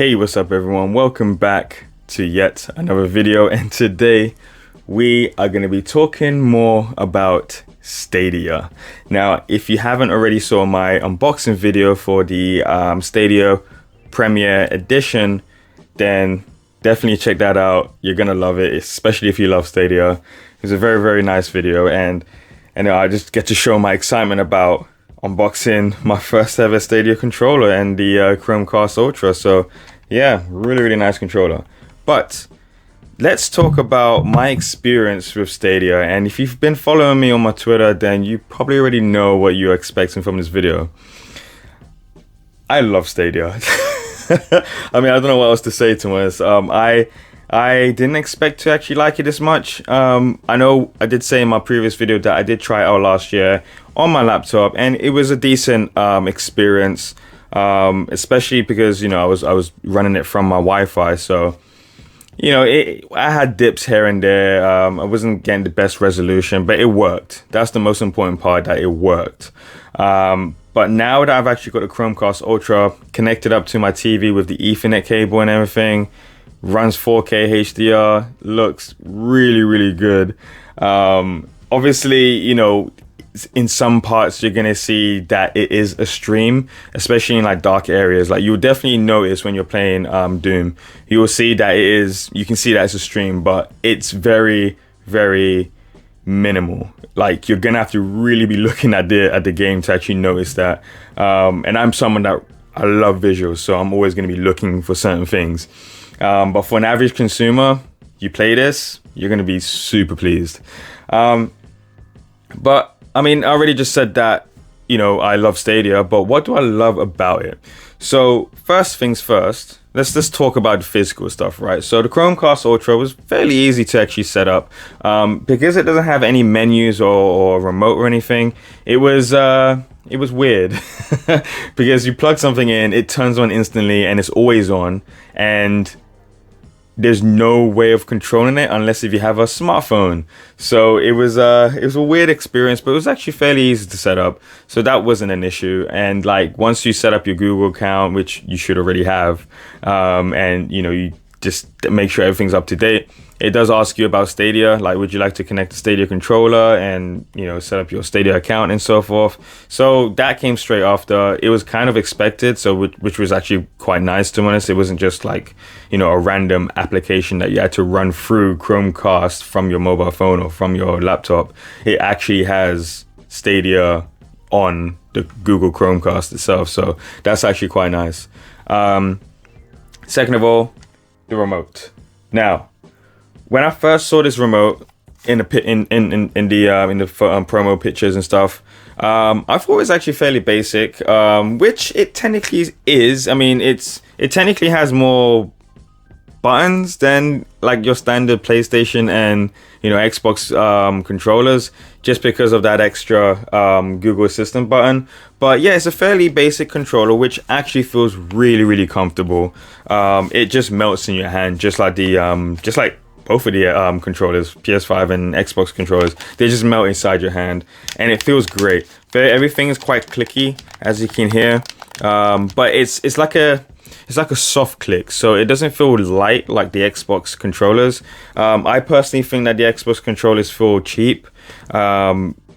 Hey, what's up everyone? Welcome back to yet another video, and today we are going to be talking more about Stadia. Now, if you haven't already saw my unboxing video for the Stadia Premier Edition, then definitely check that out. You're going to love it, especially if you love Stadia. It's a very, very nice video, and I just get to show my excitement about unboxing my first ever Stadia controller and the Chromecast Ultra. So yeah, really nice controller. But let's talk about my experience with Stadia. And if you've been following me on my Twitter, then you probably already know what you're expecting from this video. I love Stadia. I mean, I don't know what else to say to us. I didn't expect to actually like it this much. I know I did say in my previous video that I did try it out last year on my laptop, and it was a decent experience, especially because, you know, I was running it from my Wi-Fi, so you know, I had dips here and there. I wasn't getting the best resolution, but it worked. That's the most important part, that it worked. But now that I've actually got the Chromecast Ultra connected up to my TV with the Ethernet cable and everything, runs 4K HDR, looks really good. Obviously, you know, in some parts you're gonna see that it is a stream, especially in like dark areas. Like, you'll definitely notice when you're playing Doom, you will see that it is, you can see that it's a stream, but it's very minimal. Like, you're gonna have to really be looking at the game to actually notice that. And I'm someone that I love visuals, so I'm always gonna be looking for certain things. But for an average consumer, you play this, you're going to be super pleased. But I mean, I already just said that, you know, I love Stadia, but what do I love about it? So first things first, let's just talk about the physical stuff, right? So the Chromecast Ultra was fairly easy to actually set up, because it doesn't have any menus or remote or anything. It was weird because you plug something in, it turns on instantly and it's always on, and there's no way of controlling it unless if you have a smartphone. So it was a weird experience, but it was actually fairly easy to set up, so that wasn't an issue. And like, once you set up your Google account, which you should already have, and you know, you just make sure everything's up to date, it does ask you about Stadia, like, would you like to connect the Stadia controller and, you know, set up your Stadia account and so forth. So that came straight after. It was kind of expected, so which was actually quite nice, to be honest. It wasn't just like, you know, a random application that you had to run through Chromecast from your mobile phone or from your laptop. It actually has Stadia on the Google Chromecast itself, so that's actually quite nice. Second of all, the remote. Now, when I first saw this remote in the promo pictures and stuff, I thought it was actually fairly basic, which it technically is. I mean, it technically has more buttons than like your standard PlayStation and, you know, Xbox controllers, just because of that extra Google Assistant button. But yeah, it's a fairly basic controller, which actually feels really comfortable. It just melts in your hand, just like both of the controllers, PS5 and Xbox controllers. They just melt inside your hand, and it feels great. Everything is quite clicky, as you can hear, but it's like a soft click, so it doesn't feel light like the Xbox controllers. I personally think that the Xbox controllers feel cheap.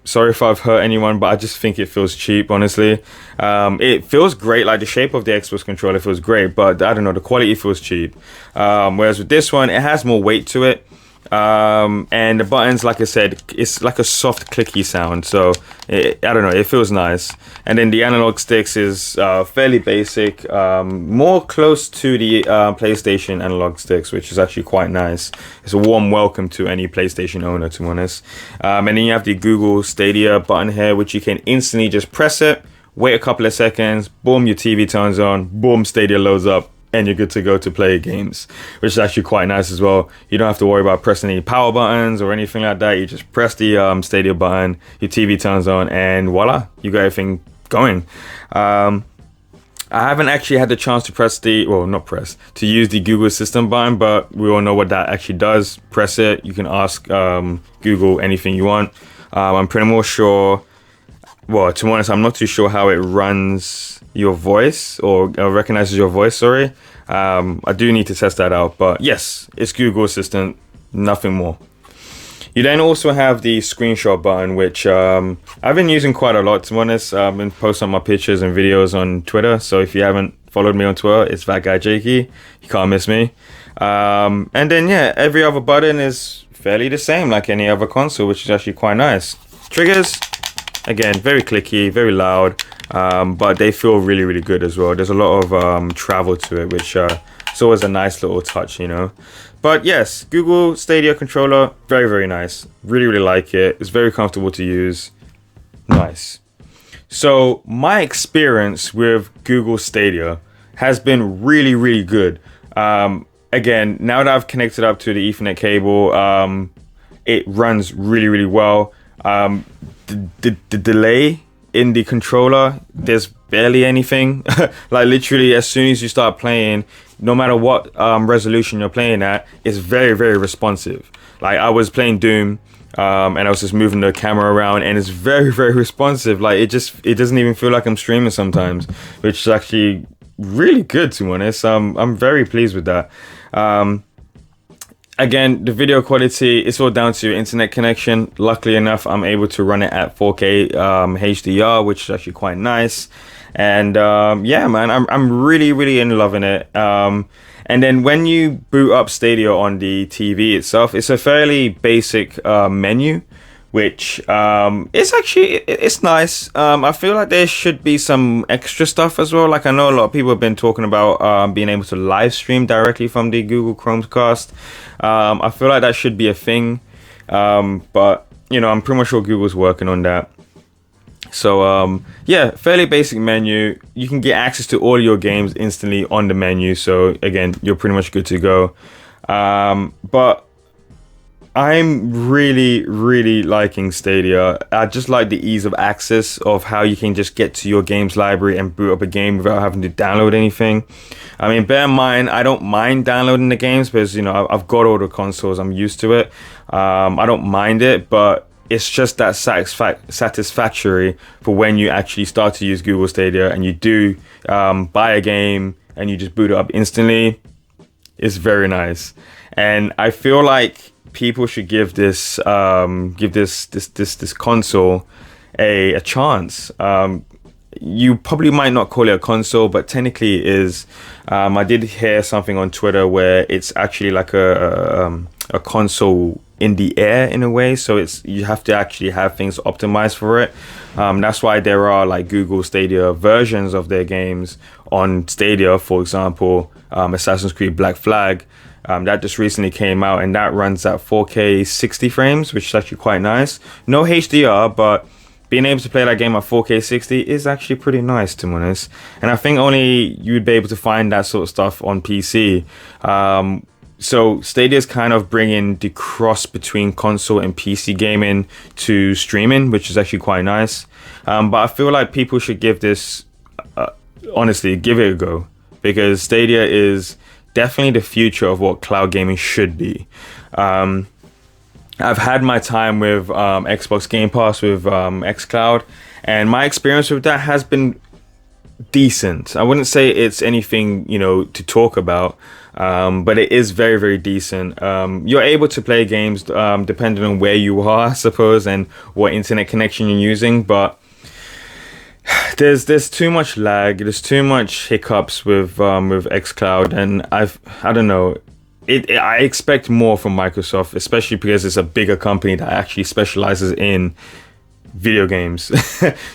Sorry if I've hurt anyone, but I just think it feels cheap, honestly. It feels great, like the shape of the Xbox controller feels great, but I don't know, the quality feels cheap. Whereas with this one, it has more weight to it. And the buttons, like I said, it's like a soft clicky sound, so I don't know, it feels nice. And then the analog sticks is fairly basic, more close to the PlayStation analog sticks, which is actually quite nice. It's a warm welcome to any PlayStation owner, to be honest. And then you have the Google Stadia button here, which you can instantly just press it, wait a couple of seconds, boom, your TV turns on, boom, Stadia loads up, and you're good to go to play games, which is actually quite nice as well. You don't have to worry about pressing any power buttons or anything like that. You just press the Stadia button, your TV turns on, and voila, you got everything going. I haven't actually had the chance to to use the Google Assistant button, but we all know what that actually does. Press it, you can ask Google anything you want. I'm pretty more sure, well, to be honest, I'm not too sure how it runs your voice or recognizes your voice, sorry. I do need to test that out, but yes, it's Google Assistant, nothing more. You then also have the screenshot button, which I've been using quite a lot, to be honest. I've been posting my pictures and videos on Twitter, so if you haven't followed me on Twitter, it's ThatGuyJakey. You can't miss me. And then, yeah, every other button is fairly the same like any other console, which is actually quite nice. Triggers, again, very clicky, very loud, but they feel really, really good as well. There's a lot of travel to it, which it's always a nice little touch, you know. But yes, Google Stadia controller, very, very nice. Really, really like it. It's very comfortable to use. Nice. So my experience with Google Stadia has been really, really good. Again, now that I've connected up to the Ethernet cable, it runs really, really well. The delay in the controller, there's barely anything. Like literally as soon as you start playing, no matter what resolution you're playing at, it's very, very responsive. Like I was playing Doom, and I was just moving the camera around, and it's very, very responsive. Like it doesn't even feel like I'm streaming sometimes, which is actually really good, to be honest. I'm very pleased with that. Again, the video quality, it's all down to your internet connection. Luckily enough, I'm able to run it at 4K HDR, which is actually quite nice. And yeah, man, I'm really, really in loving it. And then when you boot up Stadia on the TV itself, it's a fairly basic menu, which it's nice. I feel like there should be some extra stuff as well. Like I know a lot of people have been talking about being able to live stream directly from the Google Chromecast. I feel like that should be a thing, but you know, I'm pretty much sure Google's working on that. So yeah, fairly basic menu. You can get access to all your games instantly on the menu. So again, you're pretty much good to go. But I'm really, really liking Stadia. I just like the ease of access of how you can just get to your games library and boot up a game without having to download anything. I mean, bear in mind, I don't mind downloading the games because, you know, I've got all the consoles. I'm used to it. I don't mind it, but it's just that satisfactory for when you actually start to use Google Stadia and you do buy a game and you just boot it up instantly. It's very nice. And I feel like people should give this console a chance. You probably might not call it a console, but technically it is. I did hear something on Twitter where it's actually like a console in the air in a way, so you have to actually have things optimized for it. That's why there are like Google Stadia versions of their games on Stadia. For example, Assassin's Creed Black Flag, that just recently came out, and that runs at 4K 60 frames, which is actually quite nice. No HDR, but being able to play that game at 4K 60 is actually pretty nice, to be honest. And I think only you'd be able to find that sort of stuff on PC. So Stadia is kind of bringing the cross between console and PC gaming to streaming, which is actually quite nice. But I feel like people should give this, honestly, give it a go, because Stadia is definitely the future of what cloud gaming should be. I've had my time with Xbox Game Pass with xCloud, and my experience with that has been decent. I wouldn't say it's anything, you know, to talk about, but it is very, very decent. You're able to play games depending on where you are, I suppose, and what internet connection you're using, but there's too much lag, there's too much hiccups with xCloud, and I don't know. I expect more from Microsoft, especially because it's a bigger company that actually specializes in video games.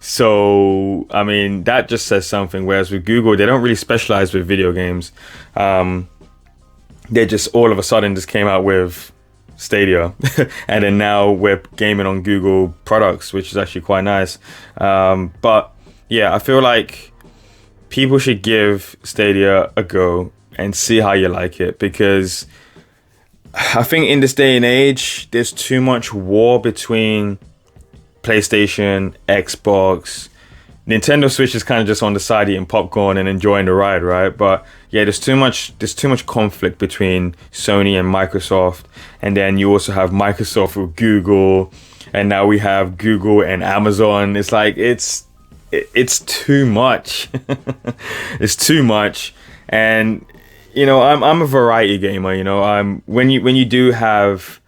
So, I mean, that just says something. Whereas with Google, they don't really specialize with video games. They just all of a sudden just came out with Stadia, and then now we're gaming on Google products, which is actually quite nice. But yeah, I feel like people should give Stadia a go and see how you like it, because I think in this day and age, there's too much war between PlayStation, Xbox. Nintendo Switch is kind of just on the side eating popcorn and enjoying the ride, right? But yeah, there's too much conflict between Sony and Microsoft, and then you also have Microsoft with Google, and now we have Google and Amazon. It's like it's too much. It's too much. And I'm a variety gamer. When you do have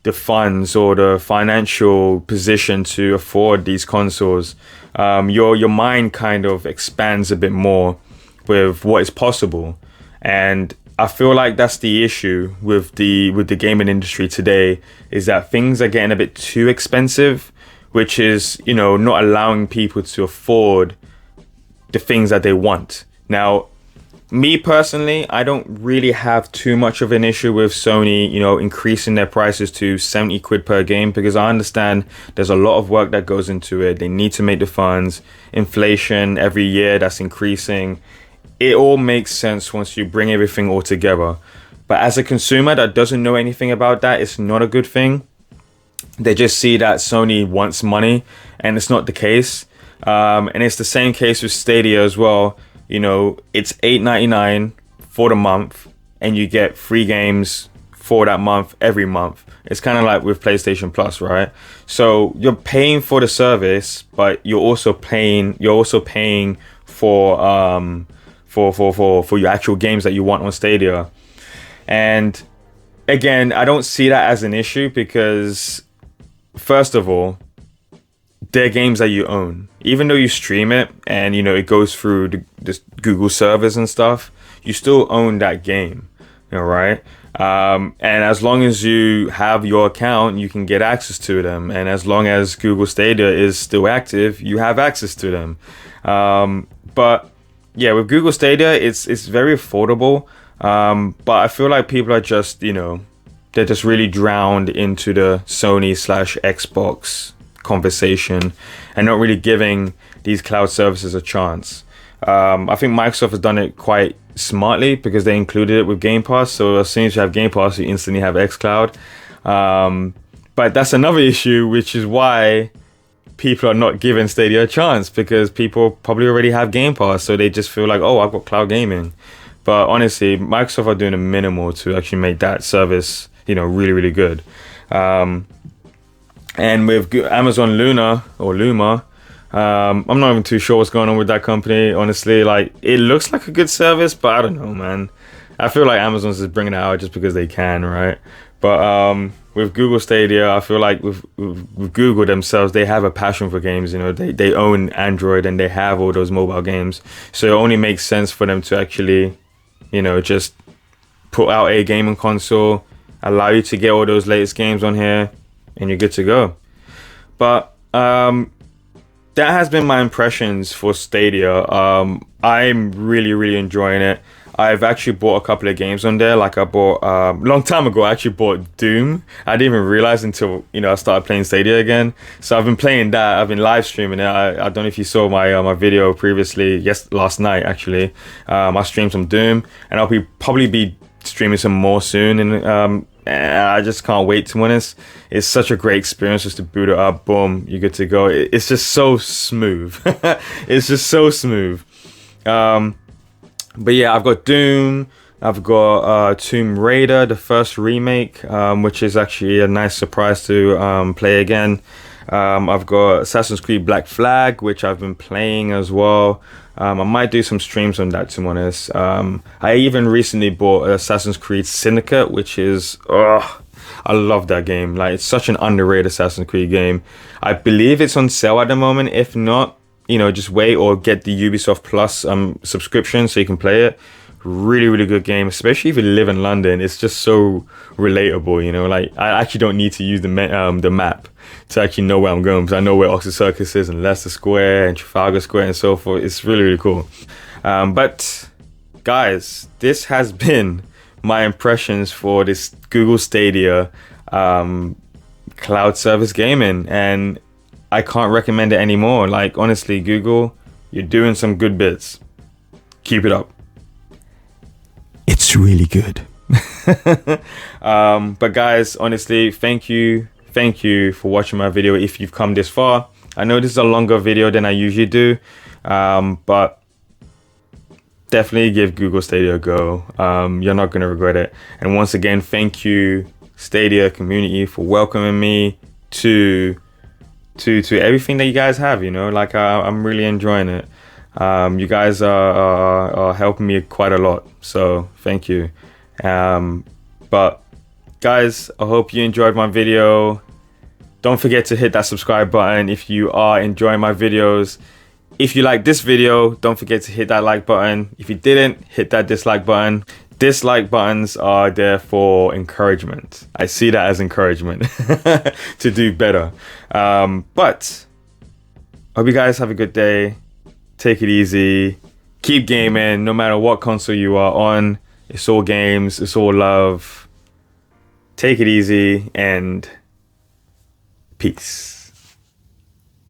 the funds or the financial position to afford these consoles, your mind kind of expands a bit more with what is possible. And I feel like that's the issue with the gaming industry today, is that things are getting a bit too expensive, which is, not allowing people to afford the things that they want. Now, me personally, I don't really have too much of an issue with Sony, increasing their prices to 70 quid per game, because I understand there's a lot of work that goes into it. They need to make the funds, inflation every year that's increasing. It all makes sense once you bring everything all together. But as a consumer that doesn't know anything about that, it's not a good thing. They just see that Sony wants money, and it's not the case. And it's the same case with Stadia as well. It's $8.99 for the month, and you get free games for that month every month. It's kind of like with PlayStation Plus, right? So you're paying for the service, but you're also paying for your actual games that you want on Stadia. And again, I don't see that as an issue, because first of all, they're games that you own. Even though you stream it and, it goes through the Google servers and stuff, you still own that game, right? And as long as you have your account, you can get access to them. And as long as Google Stadia is still active, you have access to them. But yeah, with Google Stadia, it's very affordable. But I feel like people are just, they're just really drowned into the Sony/Xbox conversation and not really giving these cloud services a chance. I think Microsoft has done it quite smartly, because they included it with Game Pass. So as soon as you have Game Pass, you instantly have xCloud. But that's another issue, which is why people are not giving Stadia a chance, because people probably already have Game Pass, so they just feel like, oh, I've got cloud gaming. But honestly, Microsoft are doing a minimal to actually make that service, really, really good. And with Amazon Luna or Luma, I'm not even too sure what's going on with that company. Honestly, like, it looks like a good service, but I don't know, man. I feel like Amazon's just bringing it out just because they can, right? But with Google Stadia, I feel like with Google themselves, they have a passion for games. They own Android and they have all those mobile games. So it only makes sense for them to actually, just put out a gaming console, allow you to get all those latest games on here, and you're good to go. But that has been my impressions for Stadia. I'm really, really enjoying it. I've actually bought a couple of games on there. Like I bought, a long time ago, I actually bought Doom. I didn't even realize until, I started playing Stadia again. So I've been playing that. I've been live streaming it. I don't know if you saw my video previously, last night actually. I streamed some Doom, and I'll probably be streaming some more soon. And I just can't wait, to be honest. It's such a great experience just to boot it up, boom, you're good to go. It's just so smooth. It's just so smooth. But yeah, I've got Doom, I've got Tomb Raider, the first remake, which is actually a nice surprise to play again. I've got Assassin's Creed Black Flag, which I've been playing as well. I might do some streams on that, to be honest. I even recently bought Assassin's Creed Syndicate, which is, I love that game. Like, it's such an underrated Assassin's Creed game. I believe it's on sale at the moment. If not, just wait or get the Ubisoft Plus subscription so you can play it. Really, really good game, especially if you live in London. It's just so relatable, like, I actually don't need to use the map to actually know where I'm going, because I know where Oxford Circus is and Leicester Square and Trafalgar Square and so forth. It's really, really cool. But guys, this has been my impressions for this Google Stadia cloud service gaming, and I can't recommend it anymore. Like, honestly, Google, you're doing some good bits. Keep it up. It's really good. But guys, honestly, thank you for watching my video. If you've come this far, I know this is a longer video than I usually do, but definitely give Google Stadia a go. You're not gonna regret it. And once again, thank you, Stadia community, for welcoming me to everything that you guys have. Like, I'm really enjoying it. You guys are helping me quite a lot, so thank you. But guys, I hope you enjoyed my video. Don't forget to hit that subscribe button if you are enjoying my videos. If you like this video, don't forget to hit that like button. If you didn't, hit that dislike button. Dislike buttons are there for encouragement. I see that as encouragement to do better. But hope you guys have a good day. Take it easy. Keep gaming no matter what console you are on. It's all games. It's all love. Take it easy and peace.